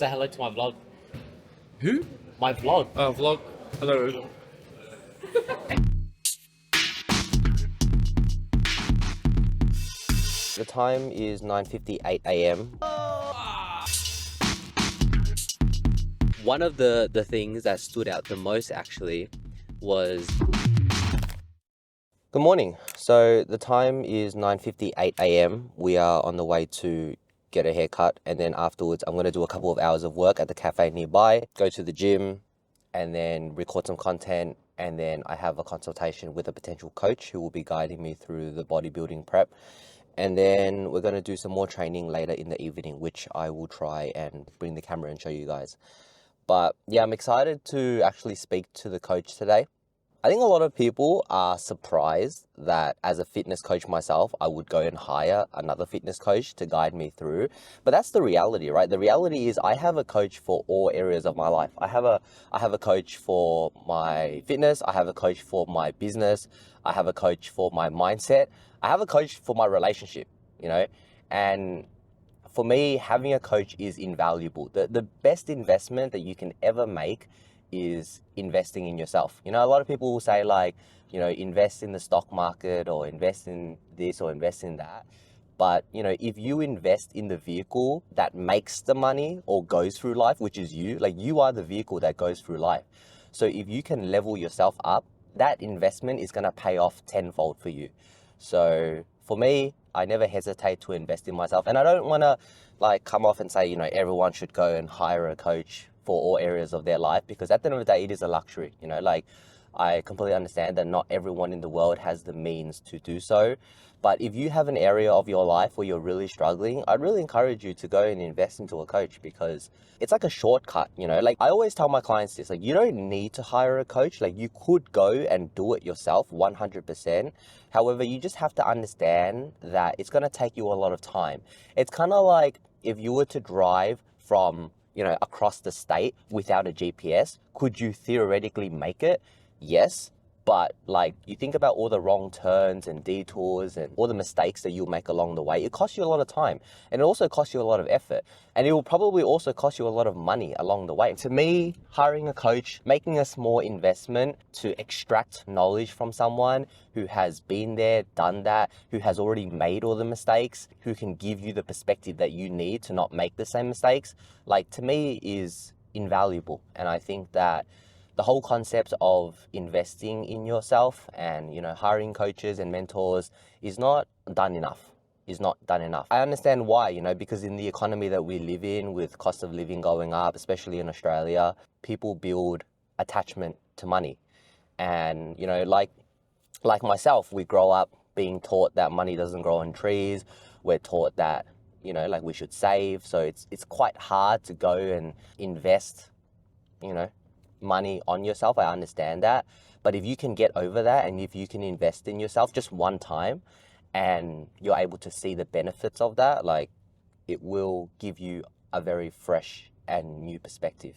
Say hello to my vlog. Who? My vlog. Vlog. Hello. The time is 9:58 a.m. One of the things that stood out the most actually was... Good morning. So the time is 9:58 a.m. We are on the way to get a haircut, and then afterwards I'm going to do a couple of hours of work at the cafe nearby, go to the gym, and then record some content, and then I have a consultation with a potential coach who will be guiding me through the bodybuilding prep. And then we're going to do some more training later in the evening, which I will try and bring the camera and show you guys. But yeah, I'm excited to actually speak to the coach today. I think a lot of people are surprised that as a fitness coach myself, I would go and hire another fitness coach to guide me through. But that's the reality, right? The reality is I have a coach for all areas of my life. I have a coach for my fitness. I have a coach for my business. I have a coach for my mindset. I have a coach for my relationship, and for me, having a coach is invaluable. The best investment that you can ever make is investing in yourself. A lot of people will say invest in the stock market or invest in this or invest in that. But, if you invest in the vehicle that makes the money or goes through life, which is you, you are the vehicle that goes through life. So if you can level yourself up, that investment is going to pay off tenfold for you. So for me, I never hesitate to invest in myself. And I don't want to come off and say, everyone should go and hire a coach for all areas of their life, because at the end of the day, it is a luxury. I completely understand that not everyone in the world has the means to do so. But if you have an area of your life where you're really struggling, I'd really encourage you to go and invest into a coach, because it's like a shortcut. I always tell my clients this, you don't need to hire a coach. You could go and do it yourself 100%. However, you just have to understand that it's going to take you a lot of time. It's kind of like if you were to drive from across the state without a GPS, could you theoretically make it? Yes. But you think about all the wrong turns and detours and all the mistakes that you'll make along the way. It costs you a lot of time, and it also costs you a lot of effort, and it will probably also cost you a lot of money along the way. To me, hiring a coach, making a small investment to extract knowledge from someone who has been there, done that, who has already made all the mistakes, who can give you the perspective that you need to not make the same mistakes, to me is invaluable. And I think that the whole concept of investing in yourself and, hiring coaches and mentors is not done enough. I understand why, because in the economy that we live in, with cost of living going up, especially in Australia, people build attachment to money. And, like myself, we grow up being taught that money doesn't grow on trees. We're taught that, we should save. So it's quite hard to go and invest, money on yourself. I understand that. But if you can get over that, and if you can invest in yourself just one time, and you're able to see the benefits of that, it will give you a very fresh and new perspective.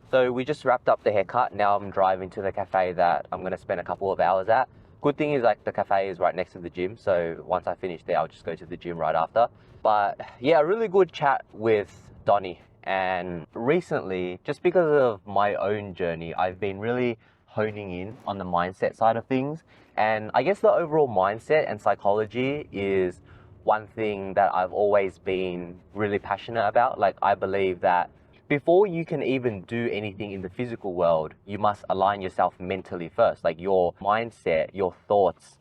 So we just wrapped up the haircut. Now I'm driving to the cafe that I'm going to spend a couple of hours at. Good thing is the cafe is right next to the gym. So once I finish there, I'll just go to the gym right after. But yeah, a really good chat with Donnie. And recently, just because of my own journey, I've been really honing in on the mindset side of things. And I guess the overall mindset and psychology is one thing that I've always been really passionate about. I believe that before you can even do anything in the physical world, you must align yourself mentally first. Your mindset, your thoughts,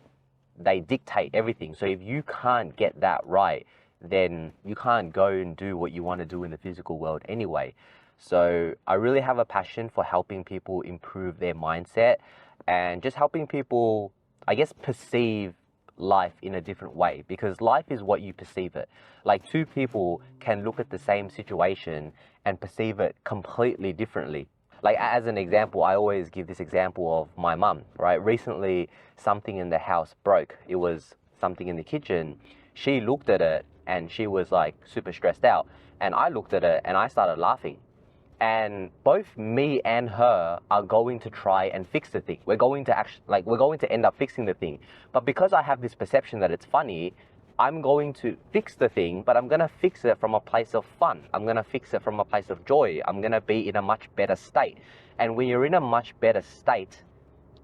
they dictate everything. So if you can't get that right, then you can't go and do what you want to do in the physical world anyway. So I really have a passion for helping people improve their mindset and just helping people, I guess, perceive life in a different way, because life is what you perceive it. Two people can look at the same situation and perceive it completely differently. As an example, I always give this example of my mum, right? Recently, something in the house broke. It was something in the kitchen. She looked at it and she was super stressed out. And I looked at it and I started laughing. And both me and her are going to try and fix the thing. We're going to end up fixing the thing. But because I have this perception that it's funny, I'm going to fix the thing, but I'm going to fix it from a place of fun. I'm going to fix it from a place of joy. I'm going to be in a much better state. And when you're in a much better state,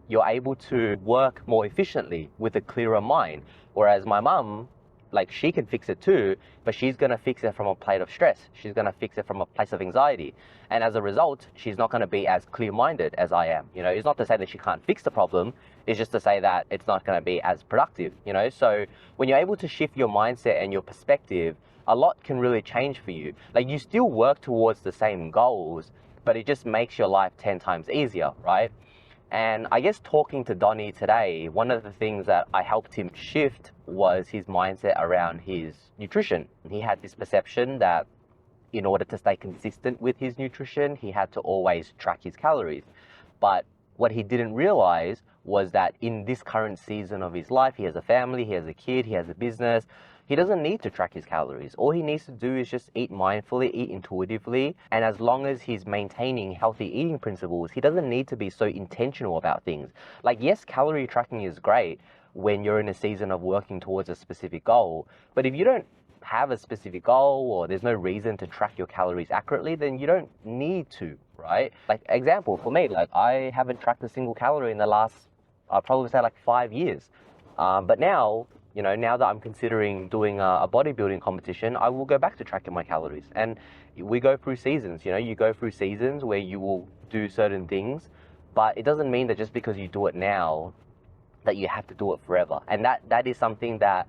you're able to work more efficiently with a clearer mind. Whereas my mum, like, she can fix it too, but she's going to fix it from a place of stress. She's going to fix it from a place of anxiety. And as a result, she's not going to be as clear-minded as I am. You know, it's not to say that she can't fix the problem. It's just to say that it's not going to be as productive, you know? So when you're able to shift your mindset and your perspective, a lot can really change for you. Like, you still work towards the same goals, but it just makes your life 10 times easier, right? And I guess talking to Donnie today, one of the things that I helped him shift was his mindset around his nutrition. He had this perception that in order to stay consistent with his nutrition, he had to always track his calories. But what he didn't realize was that in this current season of his life, he has a family, he has a kid, he has a business. He doesn't need to track his calories. All he needs to do is just eat mindfully, eat intuitively. And as long as he's maintaining healthy eating principles, he doesn't need to be so intentional about things. Like, yes, calorie tracking is great when you're in a season of working towards a specific goal. But if you don't have a specific goal, or there's no reason to track your calories accurately, then you don't need to, right? Like, example, for me, like, I haven't tracked a single calorie in the last, I'd probably say, like 5 years. But now, you know, now that I'm considering doing a bodybuilding competition, I will go back to tracking my calories. And we go through seasons, you know, you go through seasons where you will do certain things, but it doesn't mean that just because you do it now, that you have to do it forever. And that is something that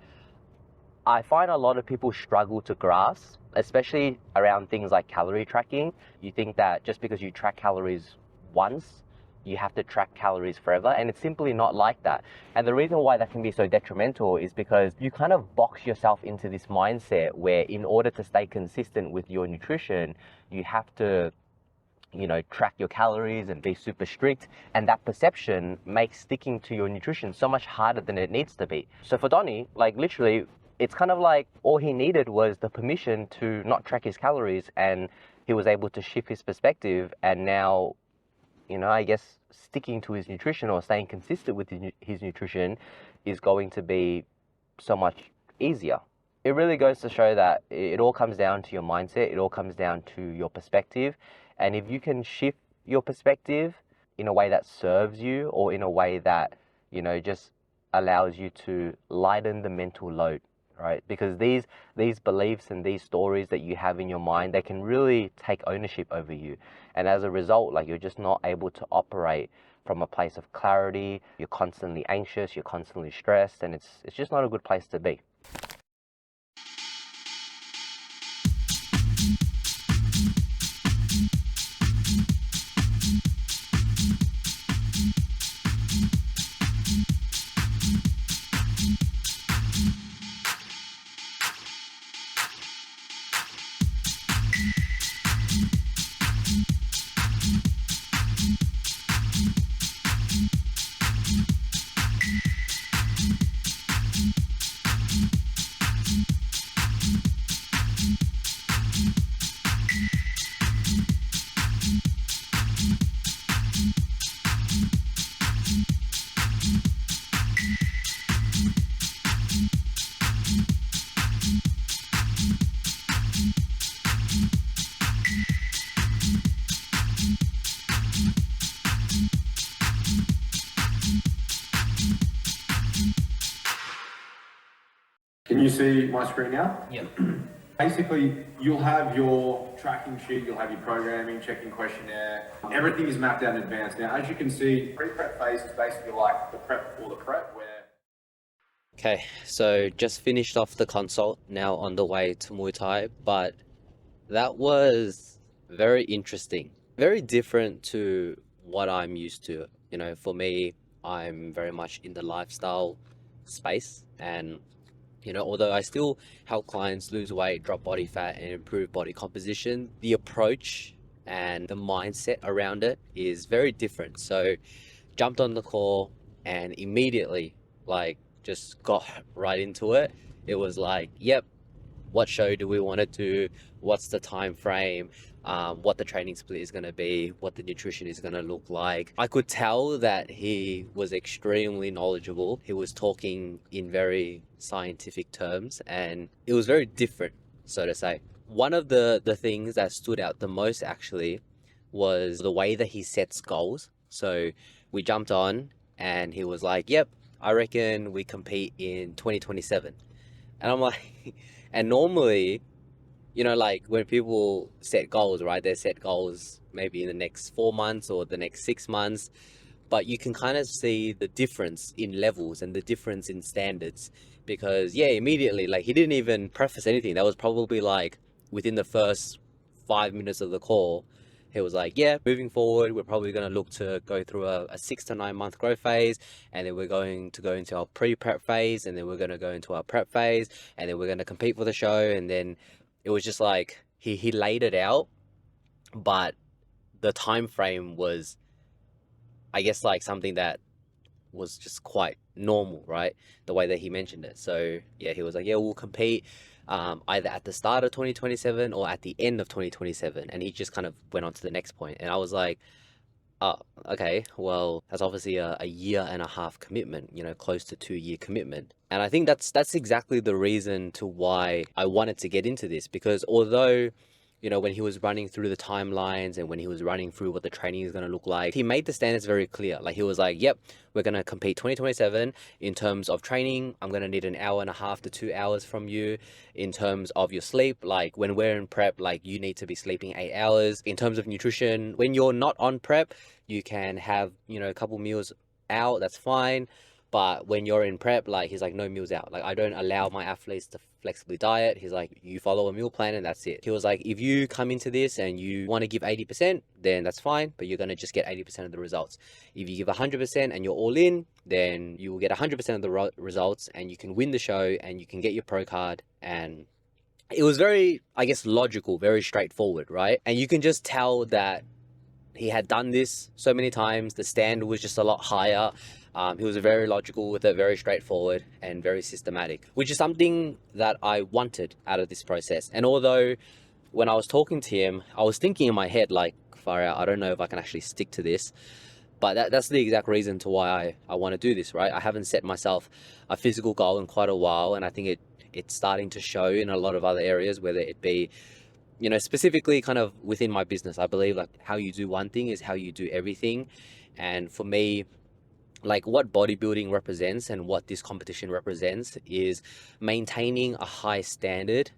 I find a lot of people struggle to grasp, especially around things like calorie tracking. You think that just because you track calories once, you have to track calories forever, and it's simply not like that. And the reason why that can be so detrimental is because you kind of box yourself into this mindset where in order to stay consistent with your nutrition, you have to, you know, track your calories and be super strict. And that perception makes sticking to your nutrition so much harder than it needs to be. So for Donnie, like, literally, it's kind of like all he needed was the permission to not track his calories, and he was able to shift his perspective. And now, you know, I guess sticking to his nutrition or staying consistent with his nutrition is going to be so much easier. It really goes to show that it all comes down to your mindset. It all comes down to your perspective. And if you can shift your perspective in a way that serves you, or in a way that, you know, just allows you to lighten the mental load, right? Because these beliefs and these stories that you have in your mind, they can really take ownership over you. And as a result, like, you're just not able to operate from a place of clarity. You're constantly anxious, you're constantly stressed, and it's just not a good place to be. Can you see my screen now? Yeah. Basically, you'll have your tracking sheet, you'll have your programming, checking questionnaire. Everything is mapped out in advance. Now, as you can see, pre-prep phase is basically like the prep before the prep, where... Okay, so just finished off the consult, now on the way to Muay Thai, but that was very interesting. Very different to what I'm used to. You know, for me, I'm very much in the lifestyle space, and you know, although I still help clients lose weight, drop body fat, and improve body composition, the approach and the mindset around it is very different. So jumped on the call and immediately, like, just got right into it. It was like, yep, what show do we want to do? What's the time frame? what the training split is going to be, what the nutrition is going to look like. I could tell that he was extremely knowledgeable. He was talking in very scientific terms, and it was very different, so to say. One of the things that stood out the most actually was the way that he sets goals. So we jumped on and he was like, yep, I reckon we compete in 2027. And I'm like, and normally, you know, like when people set goals, right, they set goals maybe in the next 4 months or the next 6 months, but you can kind of see the difference in levels and the difference in standards, because yeah, immediately, like, he didn't even preface anything. That was probably like within the first 5 minutes of the call. He was like, yeah, moving forward, we're probably going to look to go through a 6 to 9 month growth phase. And then we're going to go into our pre-prep phase. And then we're going to go into our prep phase. And then we're going to compete for the show. And then it was just like, he laid it out. But the time frame was, I guess, like something that was just quite normal, right? The way that he mentioned it. So yeah, he was like, yeah, we'll compete either at the start of 2027 or at the end of 2027. And he just kind of went on to the next point. And I was like, oh, okay, well, that's obviously a 1.5 year commitment, you know, close to 2 year commitment. And I think that's exactly the reason to why I wanted to get into this, because although, you know, when he was running through the timelines and when he was running through what the training is going to look like, he made the standards very clear. Like, he was like, yep, we're going to compete 2027 in terms of training. I'm going to need 1.5 hours to 2 hours from you. In terms of your sleep, like when we're in prep, like you need to be sleeping 8 hours. In terms of nutrition, when you're not on prep, you can have, you know, a couple meals out, that's fine. But when you're in prep, like, he's like, no meals out. Like, I don't allow my athletes to flexibly diet. He's like, you follow a meal plan and that's it. He was like, if you come into this and you want to give 80%, then that's fine, but you're going to just get 80% of the results. If you give 100% and you're all in, then you will get 100% of the results, and you can win the show and you can get your pro card. And it was very, I guess, logical, very straightforward, right? And you can just tell that he had done this so many times. The standard was just a lot higher. He was very logical with it, very straightforward and very systematic, which is something that I wanted out of this process. And although when I was talking to him, I was thinking in my head, like, far out, I don't know if I can actually stick to this. But that's the exact reason to why I want to do this, right? I haven't set myself a physical goal in quite a while, and I think it's starting to show in a lot of other areas, whether it be, you know, specifically kind of within my business. I believe like how you do one thing is how you do everything. And for me, like what bodybuilding represents and what this competition represents is maintaining a high standard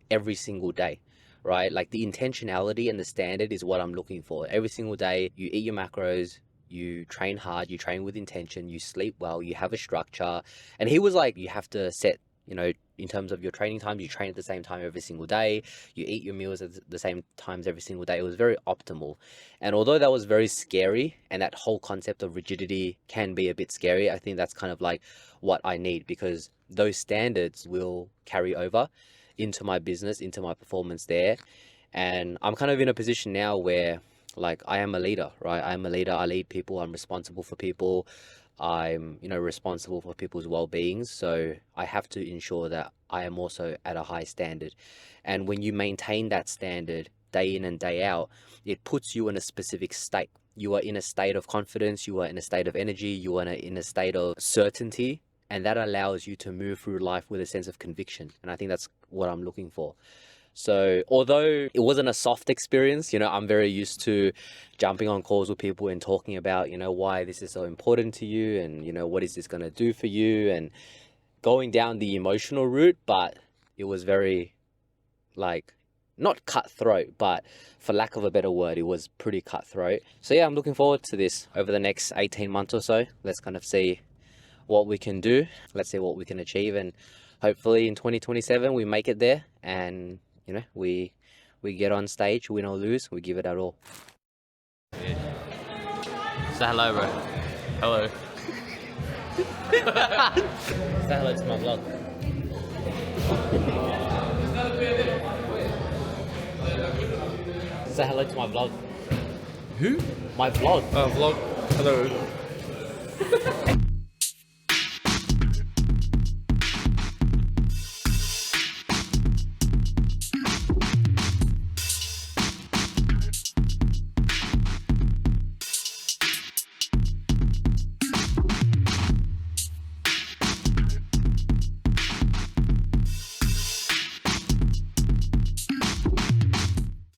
every single day, right? Like the intentionality and the standard is what I'm looking for. Every single day, you eat your macros, you train hard, you train with intention, you sleep well, you have a structure. And he was like, you have to set, you know, in terms of your training times, you train at the same time every single day, you eat your meals at the same times every single day. It was very optimal. And although that was very scary, and that whole concept of rigidity can be a bit scary, I think that's kind of like what I need, because those standards will carry over into my business, into my performance there. And I'm kind of in a position now where, like, I am a leader, right? I'm a leader. I lead people. I'm responsible for people. I'm, you know, responsible for people's well-being. So I have to ensure that I am also at a high standard. And when you maintain that standard day in and day out, it puts you in a specific state. You are in a state of confidence. You are in a state of energy. You are in a state of certainty. And that allows you to move through life with a sense of conviction. And I think that's what I'm looking for. So although it wasn't a soft experience, you know, I'm very used to jumping on calls with people and talking about, you know, why this is so important to you and, you know, what is this going to do for you, and going down the emotional route. But it was very, like, not cutthroat, but for lack of a better word, it was pretty cutthroat. So yeah, I'm looking forward to this over the next 18 months or so. Let's kind of see what we can do. Let's see what we can achieve. And hopefully in 2027, we make it there, and you know, we get on stage, win or lose, we give it our all. Yeah. Say hello, bro. Hello. Say hello to my vlog. Say hello to my vlog. Who? My vlog. Vlog. Hello.